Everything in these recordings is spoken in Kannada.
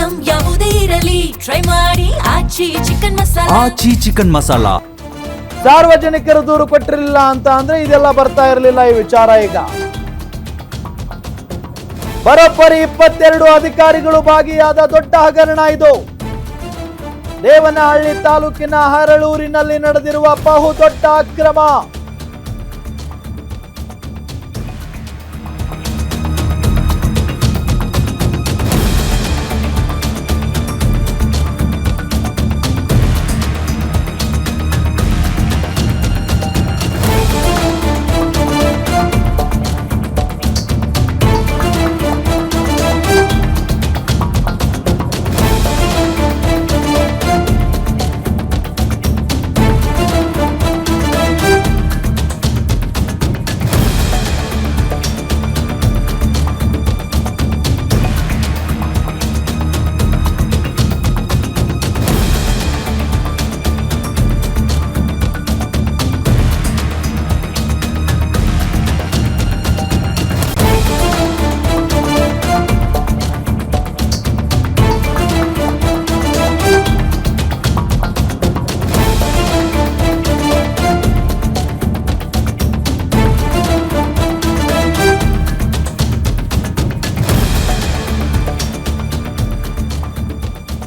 ಐಟಂ ಯಾವುದೇ ಇರಲಿ ಟ್ರೈ ಮಾಡಿ ಆಚಿ ಚಿಕನ್ ಮಸಾಲಾ. ಸಾರ್ವಜನಿಕರು ದೂರು ಕೊಟ್ಟಿರಲಿಲ್ಲ ಅಂತ ಅಂದ್ರೆ ಇದೆಲ್ಲ ಬರ್ತಾ ಇರಲಿಲ್ಲ ಈ ವಿಚಾರ. ಈಗ ಬರೋಬ್ಬರಿ 22 ಅಧಿಕಾರಿಗಳು ಭಾಗಿಯಾದ ದೊಡ್ಡ ಹಗರಣ ಇದು. ದೇವನಹಳ್ಳಿ ತಾಲೂಕಿನ ಹರಳೂರಿನಲ್ಲಿ ನಡೆದಿರುವ ಬಹುದೊಡ್ಡ ಅಕ್ರಮ.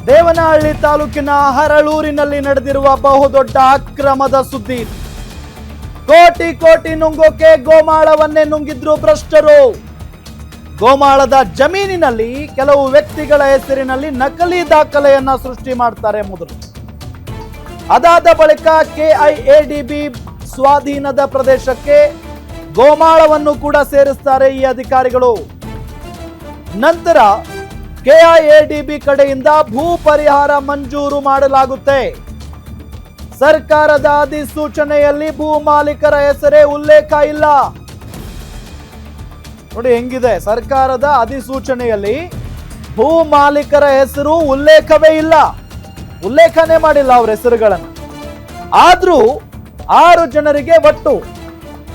ದೇವನಹಳ್ಳಿ ತಾಲೂಕಿನ ಹರಳೂರಿನಲ್ಲಿ ನಡೆದಿರುವ ಬಹುದೊಡ್ಡ ಅಕ್ರಮದ ಸುದ್ದಿ. ಕೋಟಿ ಕೋಟಿ ನುಂಗೋಕೆ ಗೋಮಾಳವನ್ನೇ ನುಂಗಿದ್ರು ಭ್ರಷ್ಟರು. ಗೋಮಾಳದ ಜಮೀನಿನಲ್ಲಿ ಕೆಲವು ವ್ಯಕ್ತಿಗಳ ಹೆಸರಿನಲ್ಲಿ ನಕಲಿ ದಾಖಲೆಯನ್ನ ಸೃಷ್ಟಿ ಮಾಡ್ತಾರೆ ಮೊದಲು. ಅದಾದ ಬಳಿಕ ಕೆಐಎಡಿಬಿ ಸ್ವಾಧೀನದ ಪ್ರದೇಶಕ್ಕೆ ಗೋಮಾಳವನ್ನು ಕೂಡ ಸೇರಿಸ್ತಾರೆ ಈ ಅಧಿಕಾರಿಗಳು. ನಂತರ ಕೆಐಎಡಿಬಿ ಕಡೆಯಿಂದ ಭೂ ಪರಿಹಾರ ಮಂಜೂರು ಮಾಡಲಾಗುತ್ತೆ. ಸರ್ಕಾರದ ಅಧಿಸೂಚನೆಯಲ್ಲಿ ಭೂ ಮಾಲೀಕರ ಹೆಸರೇ ಉಲ್ಲೇಖ ಇಲ್ಲ. ನೋಡಿ ಹೆಂಗಿದೆ, ಸರ್ಕಾರದ ಅಧಿಸೂಚನೆಯಲ್ಲಿ ಭೂ ಮಾಲೀಕರ ಹೆಸರು ಉಲ್ಲೇಖವೇ ಇಲ್ಲ, ಉಲ್ಲೇಖನೇ ಮಾಡಿಲ್ಲ ಅವ್ರ ಹೆಸರುಗಳನ್ನು. ಆದ್ರೂ 6 ಜನರಿಗೆ ಒಟ್ಟು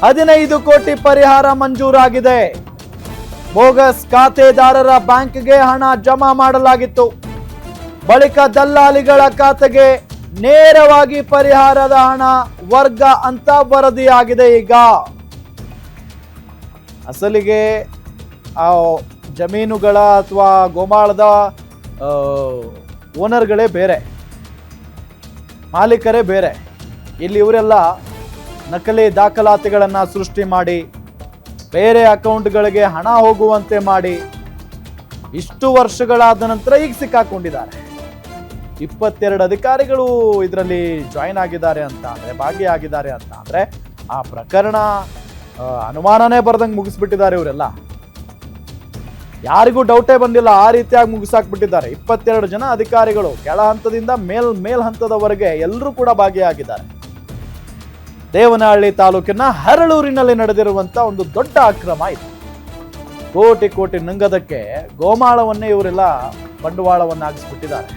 15 ಕೋಟಿ ಪರಿಹಾರ ಮಂಜೂರಾಗಿದೆ. ಬೋಗಸ್ ಖಾತೆದಾರರ ಬ್ಯಾಂಕ್ಗೆ ಹಣ ಜಮಾ ಮಾಡಲಾಗಿತ್ತು. ಬಳಿಕ ದಲ್ಲಾಳಿಗಳ ಖಾತೆಗೆ ನೇರವಾಗಿ ಪರಿಹಾರದ ಹಣ ವರ್ಗ ಅಂತ ವರದಿಯಾಗಿದೆ. ಈಗ ಅಸಲಿಗೆ ಆ ಜಮೀನುಗಳ ಅಥವಾ ಗೋಮಾಳದ ಓನರ್ಗಳೇ ಬೇರೆ, ಮಾಲೀಕರೇ ಬೇರೆ. ಇಲ್ಲಿ ಇವರೆಲ್ಲ ನಕಲಿ ದಾಖಲಾತಿಗಳನ್ನ ಸೃಷ್ಟಿ ಮಾಡಿ ಬೇರೆ ಅಕೌಂಟ್ಗಳಿಗೆ ಹಣ ಹೋಗುವಂತೆ ಮಾಡಿ ಇಷ್ಟು ವರ್ಷಗಳಾದ ನಂತರ ಈಗ ಸಿಕ್ಕಾಕೊಂಡಿದ್ದಾರೆ. 22 ಅಧಿಕಾರಿಗಳು ಇದರಲ್ಲಿ ಜಾಯಿನ್ ಆಗಿದ್ದಾರೆ ಅಂತ ಅಂದ್ರೆ, ಭಾಗಿಯಾಗಿದ್ದಾರೆ ಅಂತ ಅಂದ್ರೆ ಆ ಪ್ರಕರಣ ಅನುಮಾನನೇ ಬರ್ದಂಗೆ ಮುಗಿಸ್ಬಿಟ್ಟಿದ್ದಾರೆ ಇವರೆಲ್ಲ. ಯಾರಿಗೂ ಡೌಟೇ ಬಂದಿಲ್ಲ, ಆ ರೀತಿಯಾಗಿ ಮುಗಿಸಾಕ್ಬಿಟ್ಟಿದ್ದಾರೆ. 22 ಜನ ಅಧಿಕಾರಿಗಳು ಕೆಳ ಹಂತದಿಂದ ಮೇಲ್ ಹಂತದವರೆಗೆ ಎಲ್ಲರೂ ಕೂಡ ಭಾಗಿಯಾಗಿದ್ದಾರೆ. ದೇವನಹಳ್ಳಿ ತಾಲೂಕಿನ ಹರಳೂರಿನಲ್ಲಿ ನಡೆದಿರುವಂತ ಒಂದು ದೊಡ್ಡ ಅಕ್ರಮ ಇದು. ಕೋಟಿ ಕೋಟಿ ನುಂಗದಕ್ಕೆ ಗೋಮಾಳವನ್ನೇ ಇವರೆಲ್ಲ ಬಂಡವಾಳವನ್ನಾಗಿಸ್ಬಿಟ್ಟಿದ್ದಾರೆ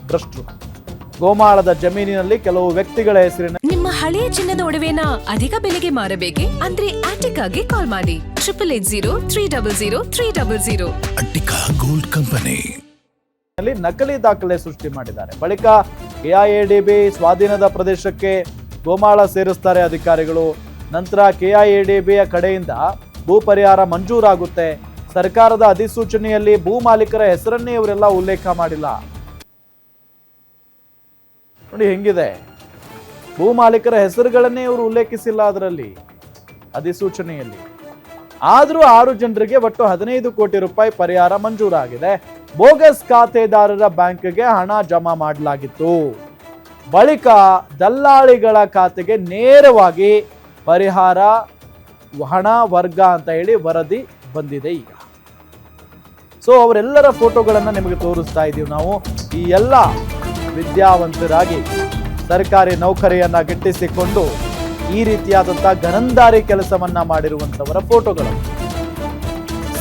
ಭ್ರಷ್ಟರು. ಗೋಮಾಳದ ಜಮೀನಿನಲ್ಲಿ ಕೆಲವು ವ್ಯಕ್ತಿಗಳ ಹೆಸರಿನ ನಿಮ್ಮ ಹಳೆಯ ಚಿನ್ನದ ಒಡವೆನ ಅಧಿಕ ಬೆಲೆಗೆ ಮಾರಬೇಕೆ ಅಂದ್ರೆ ಆಟಿಕಾಗೆ ಕಾಲ್ ಮಾಡಿ 880300 ಅಟ್ಟಿಕಾ ಗೋಲ್ಡ್ ಕಂಪನಿ ನಕಲಿ ದಾಖಲೆ ಸೃಷ್ಟಿ ಮಾಡಿದ್ದಾರೆ. ಬಳಿಕ ಕೆಐಎಡಿಬಿ ಸ್ವಾಧೀನದ ಪ್ರದೇಶಕ್ಕೆ ಗೋಮಾಳ ಸೇರಿಸ್ತಾರೆ ಅಧಿಕಾರಿಗಳು. ನಂತರ ಕೆಐಎಡಿಬಿಯ ಕಡೆಯಿಂದ ಭೂ ಪರಿಹಾರ ಮಂಜೂರಾಗುತ್ತೆ. ಸರ್ಕಾರದ ಅಧಿಸೂಚನೆಯಲ್ಲಿ ಭೂ ಮಾಲೀಕರ ಹೆಸರನ್ನೇ ಇವರೆಲ್ಲ ಉಲ್ಲೇಖ ಮಾಡಿಲ್ಲ. ನೋಡಿ ಹೆಂಗಿದೆ, ಭೂ ಮಾಲೀಕರ ಹೆಸರುಗಳನ್ನೇ ಇವರು ಉಲ್ಲೇಖಿಸಿಲ್ಲ ಅದರಲ್ಲಿ ಅಧಿಸೂಚನೆಯಲ್ಲಿ. ಆದ್ರೂ 6 ಜನರಿಗೆ ಒಟ್ಟು 15 ಕೋಟಿ ರೂಪಾಯಿ ಪರಿಹಾರ ಮಂಜೂರಾಗಿದೆ. ಬೋಗಸ್ ಖಾತೆದಾರರ ಬ್ಯಾಂಕ್ಗೆ ಹಣ ಜಮಾ ಮಾಡಲಾಗಿತ್ತು. ಬಳಿಕ ದಲ್ಲಾಳಿಗಳ ಖಾತೆಗೆ ನೇರವಾಗಿ ಪರಿಹಾರ ಹಣ ವರ್ಗ ಅಂತ ಹೇಳಿ ವರದಿ ಬಂದಿದೆ ಈಗ. ಸೊ ಅವರೆಲ್ಲರ ಫೋಟೋಗಳನ್ನು ನಿಮಗೆ ತೋರಿಸ್ತಾ ಇದ್ದೀವಿ ನಾವು. ಈ ಎಲ್ಲ ವಿದ್ಯಾವಂತರಾಗಿ ಸರ್ಕಾರಿ ನೌಕರಿಯನ್ನ ಗಿಟ್ಟಿಸಿಕೊಂಡು ಈ ರೀತಿಯಾದಂತಹ ಗರಂದಾರಿ ಕೆಲಸವನ್ನ ಮಾಡಿರುವಂತವರ ಫೋಟೋಗಳು.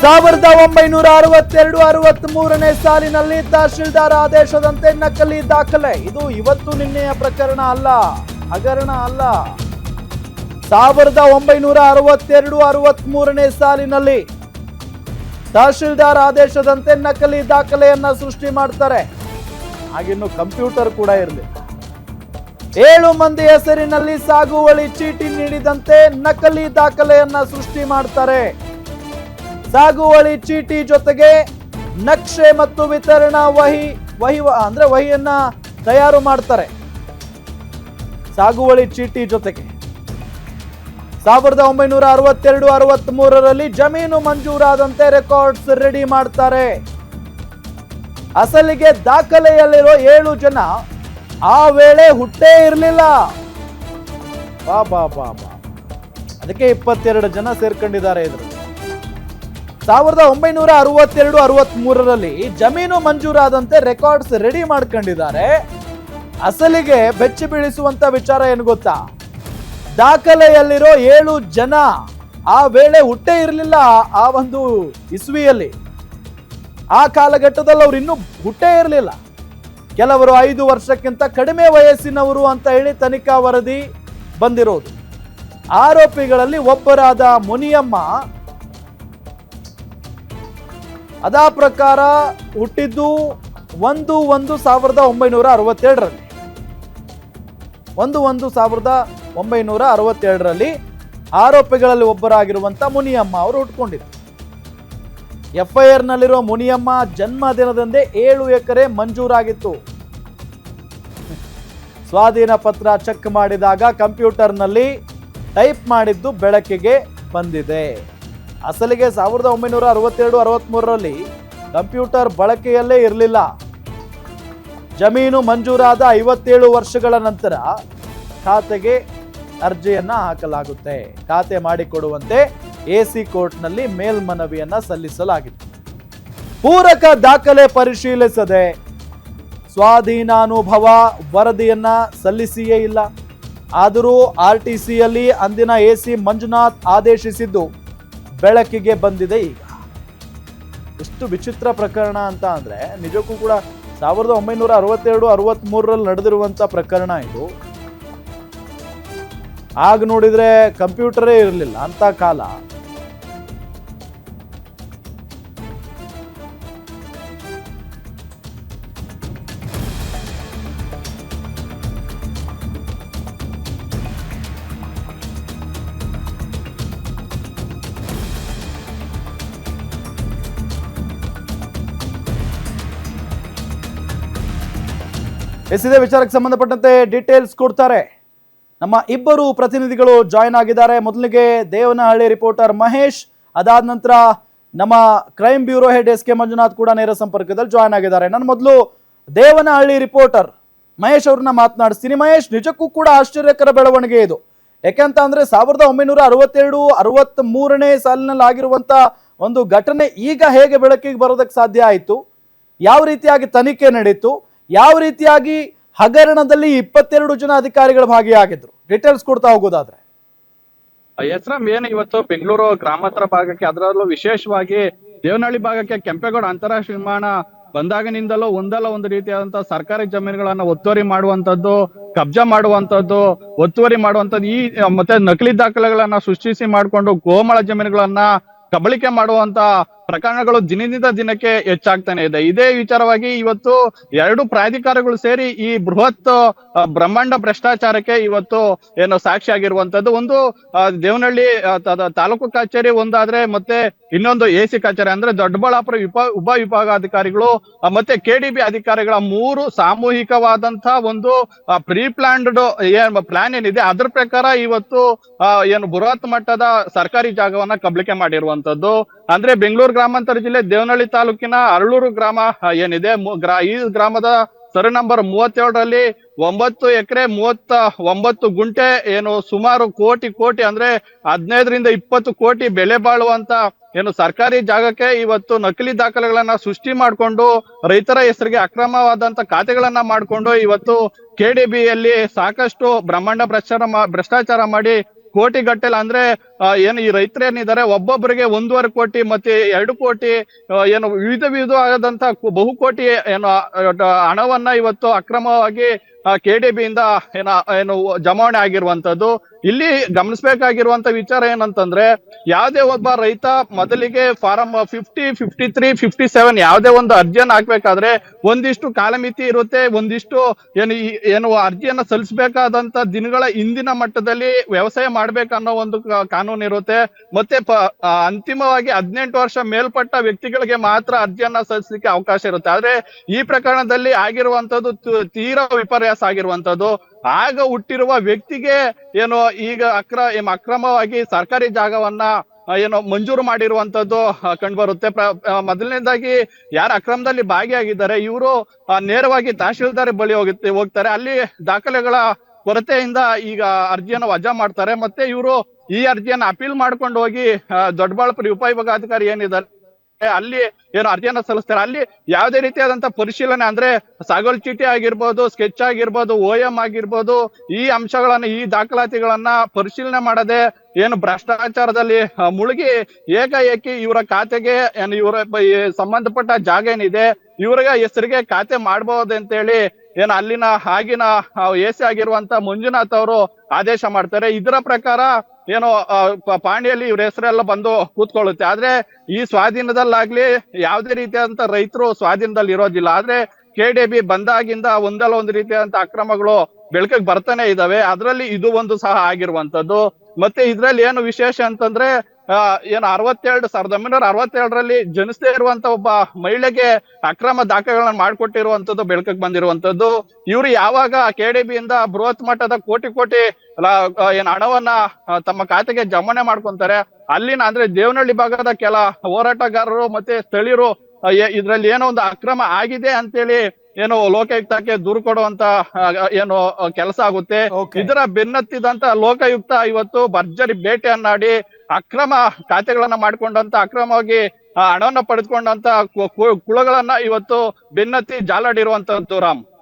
1962-63ನೇ ಸಾಲಿನಲ್ಲಿ ತಹಶೀಲ್ದಾರ್ ಆದೇಶದಂತೆ ನಕಲಿ ದಾಖಲೆ. ಇದು ಇವತ್ತು ನಿನ್ನೆಯ ಪ್ರಕರಣ ಅಲ್ಲ, ಹಗರಣ ಅಲ್ಲ. 1962-63ನೇ ಸಾಲಿನಲ್ಲಿ ತಹಶೀಲ್ದಾರ್ ಆದೇಶದಂತೆ ನಕಲಿ ದಾಖಲೆಯನ್ನ ಸೃಷ್ಟಿ ಮಾಡ್ತಾರೆ. ಹಾಗಿನ್ನು ಕಂಪ್ಯೂಟರ್ ಕೂಡ ಇರಲಿಲ್ಲ. 7 ಮಂದಿ ಹೆಸರಿನಲ್ಲಿ ಸಾಗುವಳಿ ಚೀಟಿ ನೀಡಿದಂತೆ ನಕಲಿ ದಾಖಲೆಯನ್ನ ಸೃಷ್ಟಿ ಮಾಡ್ತಾರೆ. ಸಾಗುವಳಿ ಚೀಟಿ ಜೊತೆಗೆ ನಕ್ಷೆ ಮತ್ತು ವಿತರಣಾ ವಹಿಯನ್ನ ತಯಾರು ಮಾಡ್ತಾರೆ. ಸಾಗುವಳಿ ಚೀಟಿ ಜೊತೆಗೆ 1962-63ರಲ್ಲಿ ಜಮೀನು ಮಂಜೂರಾದಂತೆ ರೆಕಾರ್ಡ್ಸ್ ರೆಡಿ ಮಾಡ್ತಾರೆ. ಅಸಲಿಗೆ ದಾಖಲೆಯಲ್ಲಿರೋ 7 ಜನ ಆ ವೇಳೆ ಹುಟ್ಟೇ ಇರಲಿಲ್ಲ. ಅದಕ್ಕೆ 22 ಜನ ಸೇರ್ಕೊಂಡಿದ್ದಾರೆ. ಇದರಲ್ಲಿ 1962-63ರಲ್ಲಿ ಜಮೀನು ಮಂಜೂರಾದಂತೆ ರೆಕಾರ್ಡ್ಸ್ ರೆಡಿ ಮಾಡ್ಕೊಂಡಿದ್ದಾರೆ. ಅಸಲಿಗೆ ಬೆಚ್ಚಿ ಬೀಳಿಸುವಂತ ವಿಚಾರ ಏನು ಗೊತ್ತಾ? ದಾಖಲೆಯಲ್ಲಿರೋ 7 ಜನ ಆ ವೇಳೆ ಹುಟ್ಟೇ ಇರಲಿಲ್ಲ. ಆ ಒಂದು ಇಸ್ವಿಯಲ್ಲಿ, ಆ ಕಾಲಘಟ್ಟದಲ್ಲಿ ಅವ್ರು ಇನ್ನೂ ಹುಟ್ಟೇ ಇರಲಿಲ್ಲ. ಕೆಲವರು 5 ವರ್ಷಕ್ಕಿಂತ ಕಡಿಮೆ ವಯಸ್ಸಿನವರು ಅಂತ ಹೇಳಿ ತನಿಖಾ ವರದಿ ಬಂದಿರೋದು. ಆರೋಪಿಗಳಲ್ಲಿ ಒಬ್ಬರಾದ ಮುನಿಯಮ್ಮ ಅದಾ ಪ್ರಕಾರ ಹುಟ್ಟಿದ್ದು 1/1/1967ರಲ್ಲಿ. 1/1/1967ರಲ್ಲಿ ಆರೋಪಿಗಳಲ್ಲಿ ಒಬ್ಬರಾಗಿರುವಂತ ಮುನಿಯಮ್ಮ ಅವರು ಹುಟ್ಕೊಂಡಿದ್ರು. FIR ನಲ್ಲಿರೋ ಮುನಿಯಮ್ಮ ಜನ್ಮದಿನದಂದೇ 7 ಎಕರೆ ಮಂಜೂರಾಗಿತ್ತು. ಸ್ವಾಧೀನ ಪತ್ರ ಚೆಕ್ ಮಾಡಿದಾಗ ಕಂಪ್ಯೂಟರ್ನಲ್ಲಿ ಟೈಪ್ ಮಾಡಿದ್ದು ಬೆಳಕಿಗೆ ಬಂದಿದೆ. ಅಸಲಿಗೆ 1962-63ರಲ್ಲಿ ಕಂಪ್ಯೂಟರ್ ಬಳಕೆಯಲ್ಲೇ ಇರಲಿಲ್ಲ. ಜಮೀನು ಮಂಜೂರಾದ 57 ವರ್ಷಗಳ ನಂತರ ಖಾತೆಗೆ ಅರ್ಜಿಯನ್ನ ಹಾಕಲಾಗುತ್ತೆ. ಖಾತೆ ಮಾಡಿಕೊಡುವಂತೆ AC ಕೋರ್ಟ್ನಲ್ಲಿ ಮೇಲ್ಮನವಿಯನ್ನ ಸಲ್ಲಿಸಲಾಗಿತ್ತು. ಪೂರಕ ದಾಖಲೆ ಪರಿಶೀಲಿಸದೆ ಸ್ವಾಧೀನಾನುಭವ ವರದಿಯನ್ನ ಸಲ್ಲಿಸಿಯೇ ಇಲ್ಲ. ಆದರೂ RTCಯಲ್ಲಿ ಅಂದಿನ AC ಮಂಜುನಾಥ್ ಆದೇಶಿಸಿದ್ದು ಬೆಳಕಿಗೆ ಬಂದಿದೆ. ಈಗ ಎಷ್ಟು ವಿಚಿತ್ರ ಪ್ರಕರಣ ಅಂತ ಅಂದ್ರೆ, ನಿಜಕ್ಕೂ ಕೂಡ 1962-63ರಲ್ಲಿ ನಡೆದಿರುವಂತ ಪ್ರಕರಣ ಇದು. ಆಗ ನೋಡಿದ್ರೆ ಕಂಪ್ಯೂಟರೇ ಇರಲಿಲ್ಲ ಅಂತ ಕಾಲ. ಇದೇ ವಿಚಾರಕ್ಕೆ ಸಂಬಂಧಪಟ್ಟಂತೆ ಡೀಟೇಲ್ಸ್ ಕೊಡ್ತಾರೆ ನಮ್ಮ ಇಬ್ಬರು ಪ್ರತಿನಿಧಿಗಳು ಜಾಯ್ನ್ ಆಗಿದ್ದಾರೆ. ಮೊದಲಿಗೆ ದೇವನಹಳ್ಳಿ ರಿಪೋರ್ಟರ್ ಮಹೇಶ್, ಅದಾದ ನಂತರ ನಮ್ಮ crime bureau head SK Manjunath ಕೂಡ ನೇರ ಸಂಪರ್ಕದಲ್ಲಿ ಜಾಯ್ನ್ ಆಗಿದ್ದಾರೆ. ನಾನು ಮೊದಲು ದೇವನಹಳ್ಳಿ ರಿಪೋರ್ಟರ್ ಮಹೇಶ್ ಅವ್ರನ್ನ ಮಾತನಾಡಿಸ್ತೀನಿ. ಮಹೇಶ್, ನಿಜಕ್ಕೂ ಕೂಡ ಆಶ್ಚರ್ಯಕರ ಬೆಳವಣಿಗೆ ಇದು. ಯಾಕೆಂತ ಅಂದ್ರೆ 1962-63ನೇ ಸಾಲಿನಲ್ಲಿ ಆಗಿರುವಂತ ಒಂದು ಘಟನೆ ಈಗ ಹೇಗೆ ಬೆಳಕಿಗೆ ಬರೋದಕ್ಕೆ ಸಾಧ್ಯ ಆಯಿತು? ಯಾವ ರೀತಿಯಾಗಿ ತನಿಖೆ ನಡೀತು? ಯಾವ ರೀತಿಯಾಗಿ ಹಗರಣದಲ್ಲಿ 22 ಜನ ಅಧಿಕಾರಿಗಳು ಭಾಗಿಯಾಗಿದ್ರು? ಡೀಟೇಲ್ಸ್ ಕೊಡ್ತಾ ಹೋಗೋದಾದ್ರೆ. ಏನು ಇವತ್ತು ಬೆಂಗಳೂರು ಗ್ರಾಮಾಂತರ ಭಾಗಕ್ಕೆ, ಅದರಲ್ಲೂ ವಿಶೇಷವಾಗಿ ದೇವನಹಳ್ಳಿ ಭಾಗಕ್ಕೆ ಕೆಂಪೇಗೌಡ ಅಂತಾರಾಷ್ಟ್ರೀಯ ವಿಮಾನ ಬಂದಾಗಿನಿಂದಲೂ ಒಂದಲ್ಲ ಒಂದು ರೀತಿಯಾದಂತಹ ಸರ್ಕಾರಿ ಜಮೀನುಗಳನ್ನ ಒತ್ತುವರಿ ಮಾಡುವಂತದ್ದು, ಕಬ್ಜಾ ಮಾಡುವಂತದ್ದು, ಒತ್ತುವರಿ ಮಾಡುವಂತದ್ದು, ಈ ಮತ್ತೆ ನಕಲಿ ದಾಖಲೆಗಳನ್ನ ಸೃಷ್ಟಿಸಿ ಮಾಡಿಕೊಂಡು ಗೋಮಾಳ ಜಮೀನುಗಳನ್ನ ಕಬಳಿಕೆ ಮಾಡುವಂತ ಪ್ರಕರಣಗಳು ದಿನದಿಂದ ದಿನಕ್ಕೆ ಹೆಚ್ಚಾಗ್ತಾನೆ ಇದೆ. ಇದೇ ವಿಚಾರವಾಗಿ ಇವತ್ತು 2 ಪ್ರಾಧಿಕಾರಗಳು ಸೇರಿ ಈ ಬೃಹತ್ ಬ್ರಹ್ಮಾಂಡ ಭ್ರಷ್ಟಾಚಾರಕ್ಕೆ ಇವತ್ತು ಏನು ಸಾಕ್ಷಿಯಾಗಿರುವಂತದ್ದು. ಒಂದು ದೇವನಹಳ್ಳಿ ತಾಲೂಕು ಕಚೇರಿ ಒಂದಾದ್ರೆ, ಮತ್ತೆ ಇನ್ನೊಂದು AC ಕಚೇರಿ ಅಂದ್ರೆ ದೊಡ್ಡಬಳ್ಳಾಪುರ ಉಪ ವಿಭಾಗಾಧಿಕಾರಿಗಳು ಮತ್ತೆ KDB ಅಧಿಕಾರಿಗಳ 3 ಸಾಮೂಹಿಕವಾದಂತಹ ಒಂದು ಪ್ರೀ ಪ್ಲಾನ್ಡ್ ಪ್ಲಾನ್ ಏನಿದೆ ಅದ್ರ ಪ್ರಕಾರ ಇವತ್ತು ಏನು ಬೃಹತ್ ಮಟ್ಟದ ಸರ್ಕಾರಿ ಜಾಗವನ್ನ ಕಬಳಿಕೆ ಮಾಡಿರುವಂತದ್ದು. ಅಂದ್ರೆ ಬೆಂಗಳೂರು ಗ್ರಾಮಾಂತರ ಜಿಲ್ಲೆ ದೇವನಹಳ್ಳಿ ತಾಲೂಕಿನ ಅರಳೂರು ಗ್ರಾಮ ಏನಿದೆ, ಈ ಗ್ರಾಮದ ಸರ್ವೆ ನಂಬರ್ 37ರಲ್ಲಿ 9 ಎಕರೆ 39 ಗುಂಟೆ ಏನು ಸುಮಾರು ಕೋಟಿ ಅಂದ್ರೆ 15ರಿಂದ 20 ಕೋಟಿ ಬೆಲೆ ಬಾಳುವಂತ ಏನು ಸರ್ಕಾರಿ ಜಾಗಕ್ಕೆ ಇವತ್ತು ನಕಲಿ ದಾಖಲೆಗಳನ್ನ ಸೃಷ್ಟಿ ಮಾಡಿಕೊಂಡು ರೈತರ ಹೆಸರಿಗೆ ಅಕ್ರಮವಾದಂತ ಖಾತೆಗಳನ್ನ ಮಾಡಿಕೊಂಡು ಇವತ್ತು KDBಯಲ್ಲಿ ಸಾಕಷ್ಟು ಬ್ರಹ್ಮಾಂಡ ಭ್ರಷ್ಟಾಚಾರ ಮಾಡಿ ಕೋಟಿಗಟ್ಟಲೆ ಅಂದ್ರೆ ಏನು ಈ ರೈತರೇನಿದ್ದಾರೆ ಒಬ್ಬೊಬ್ಬರಿಗೆ 1.5 ಕೋಟಿ ಮತ್ತೆ 2 ಕೋಟಿ ಏನು ವಿಧವಾದಂತ ಬಹುಕೋಟಿ ಏನು ಹಣವನ್ನ ಇವತ್ತು ಅಕ್ರಮವಾಗಿ KDB ಇಂದ ಏನು ಜಮಾವಣೆ ಆಗಿರುವಂತದ್ದು. ಇಲ್ಲಿ ಗಮನಿಸಬೇಕಾಗಿರುವಂತ ವಿಚಾರ ಏನಂತಂದ್ರೆ, ಯಾವುದೇ ಒಬ್ಬ ರೈತ ಮೊದಲಿಗೆ ಫಾರಂ 50, 53, 57 ಯಾವುದೇ ಒಂದು ಅರ್ಜಿಯನ್ನು ಹಾಕ್ಬೇಕಾದ್ರೆ ಒಂದಿಷ್ಟು ಕಾಲಮಿತಿ ಇರುತ್ತೆ, ಒಂದಿಷ್ಟು ಏನು ಅರ್ಜಿಯನ್ನ ಸಲ್ಲಿಸಬೇಕಾದಂತ ದಿನಗಳ ಹಿಂದಿನ ಮಟ್ಟದಲ್ಲಿ ವ್ಯವಸಾಯ ಮಾಡ್ಬೇಕನ್ನೋ ಒಂದು ಕಾನೂನು ಇರುತ್ತೆ. ಮತ್ತೆ ಅಂತಿಮವಾಗಿ 18 ವರ್ಷ ಮೇಲ್ಪಟ್ಟ ವ್ಯಕ್ತಿಗಳಿಗೆ ಮಾತ್ರ ಅರ್ಜಿಯನ್ನ ಸಲ್ಲಿಸಲಿಕ್ಕೆ ಅವಕಾಶ ಇರುತ್ತೆ. ಆದ್ರೆ ಈ ಪ್ರಕರಣದಲ್ಲಿ ಆಗಿರುವಂತದ್ದು ತೀರಾ ವಿಪರ್ಯಾಸ ಆಗಿರುವಂತದ್ದು. ಆಗ ಹುಟ್ಟಿರುವ ವ್ಯಕ್ತಿಗೆ ಏನು ಈಗ ಅಕ್ರಮವಾಗಿ ಸರ್ಕಾರಿ ಜಾಗವನ್ನ ಏನು ಮಂಜೂರು ಮಾಡಿರುವಂತದ್ದು ಕಂಡು ಬರುತ್ತೆ. ಮೊದಲನೇದಾಗಿ ಯಾರು ಅಕ್ರಮದಲ್ಲಿ ಭಾಗಿಯಾಗಿದ್ದಾರೆ ಇವರು ನೇರವಾಗಿ ತಹಶೀಲ್ದಾರ್ ಬಳಿ ಹೋಗ್ತಾರೆ. ಅಲ್ಲಿ ದಾಖಲೆಗಳ ಕೊರತೆಯಿಂದ ಈಗ ಅರ್ಜಿಯನ್ನು ವಜಾ ಮಾಡ್ತಾರೆ. ಮತ್ತೆ ಇವರು ಈ ಅರ್ಜಿಯನ್ನ ಅಪೀಲ್ ಮಾಡ್ಕೊಂಡು ಹೋಗಿ ದೊಡ್ಡಬಳ್ಳಾಪುರ ಉಪವಿಭಾಗಾಧಿಕಾರಿ ಏನಿದ್ದಾರೆ ಅಲ್ಲಿ ಏನು ಅರ್ಜಿಯನ್ನ ಸಲ್ಲಿಸ್ತಾರೆ. ಅಲ್ಲಿ ಯಾವುದೇ ರೀತಿಯಾದಂತ ಪರಿಶೀಲನೆ ಅಂದ್ರೆ ಸಾಗೋಲ್ ಚೀಟಿ ಆಗಿರ್ಬೋದು, ಸ್ಕೆಚ್ ಆಗಿರ್ಬೋದು, OM ಆಗಿರ್ಬೋದು, ಈ ಅಂಶಗಳನ್ನ ಈ ದಾಖಲಾತಿಗಳನ್ನ ಪರಿಶೀಲನೆ ಮಾಡದೆ ಏನು ಭ್ರಷ್ಟಾಚಾರದಲ್ಲಿ ಮುಳುಗಿ ಏಕಾಏಕಿ ಇವರ ಖಾತೆಗೆ ಇವರ ಸಂಬಂಧಪಟ್ಟ ಜಾಗ ಏನಿದೆ ಇವರ ಹೆಸರಿಗೆ ಖಾತೆ ಮಾಡಬಹುದು ಅಂತ ಹೇಳಿ ಏನು ಅಲ್ಲಿನ ಆಗಿನ AC ಆಗಿರುವಂತ ಮಂಜುನಾಥ್ ಅವರು ಆದೇಶ ಮಾಡ್ತಾರೆ. ಇದರ ಪ್ರಕಾರ ಏನು ಪಾಣಿಯಲ್ಲಿ ಇವ್ರ ಹೆಸರೆಲ್ಲ ಬಂದು ಕೂತ್ಕೊಳ್ಳುತ್ತೆ. ಆದ್ರೆ ಈ ಸ್ವಾಧೀನದಲ್ಲಾಗ್ಲಿ ಯಾವುದೇ ರೀತಿಯಾದಂತ ರೈತರು ಸ್ವಾಧೀನದಲ್ಲಿ ಇರೋದಿಲ್ಲ. ಆದ್ರೆ KDB ಬಂದಾಗಿಂದ ಒಂದಲ್ಲ ಒಂದು ರೀತಿಯಾದಂತ ಅಕ್ರಮಗಳು ಬೆಳಕಿಗೆ ಬರ್ತಾನೆ ಇದಾವೆ. ಅದರಲ್ಲಿ ಇದು ಒಂದು ಸಹ ಆಗಿರುವಂತದ್ದು. ಮತ್ತೆ ಇದ್ರಲ್ಲಿ ಏನು ವಿಶೇಷ ಅಂತಂದ್ರೆ ಏನು 1967ರಲ್ಲಿ ಜನಿಸದೇ ಇರುವಂತ ಒಬ್ಬ ಮಹಿಳೆಗೆ ಅಕ್ರಮ ದಾಖಲೆಗಳನ್ನ ಮಾಡ್ಕೊಟ್ಟಿರುವಂತದ್ದು ಬೆಳಕಿಗೆ ಬಂದಿರುವಂತದ್ದು. ಇವ್ರು ಯಾವಾಗ KDB ಇಂದ ಬೃಹತ್ ಮಟ್ಟದ ಕೋಟಿ ಏನ್ ಹಣವನ್ನ ತಮ್ಮ ಖಾತೆಗೆ ಜಮಾವಣೆ ಮಾಡ್ಕೊಂತಾರೆ, ಅಲ್ಲಿನ ಅಂದ್ರೆ ದೇವನಹಳ್ಳಿ ಭಾಗದ ಕೆಲ ಹೋರಾಟಗಾರರು ಮತ್ತೆ ಸ್ಥಳೀಯರು ಇದ್ರಲ್ಲಿ ಏನೋ ಒಂದು ಅಕ್ರಮ ಆಗಿದೆ ಅಂತೇಳಿ ಏನು ಲೋಕಾಯುಕ್ತಕ್ಕೆ ದೂರು ಕೊಡುವಂತ ಏನು ಕೆಲಸ ಆಗುತ್ತೆ. ಇದರ ಬೆನ್ನತ್ತಿದಂತ ಲೋಕಾಯುಕ್ತ ಇವತ್ತು ಭರ್ಜರಿ ಬೇಟೆಯನ್ನಾಡಿ ಅಕ್ರಮ ಖಾತೆಗಳನ್ನ ಮಾಡ್ಕೊಂಡಂತ ಅಕ್ರಮವಾಗಿ ಹಣವನ್ನ ಪಡೆದುಕೊಂಡಂತ ಕುಳಗಳನ್ನ ಇವತ್ತು ಬೆನ್ನತ್ತಿ ಜಾಲಾಡಿರುವಂತದ್ದು ರಾಮ್.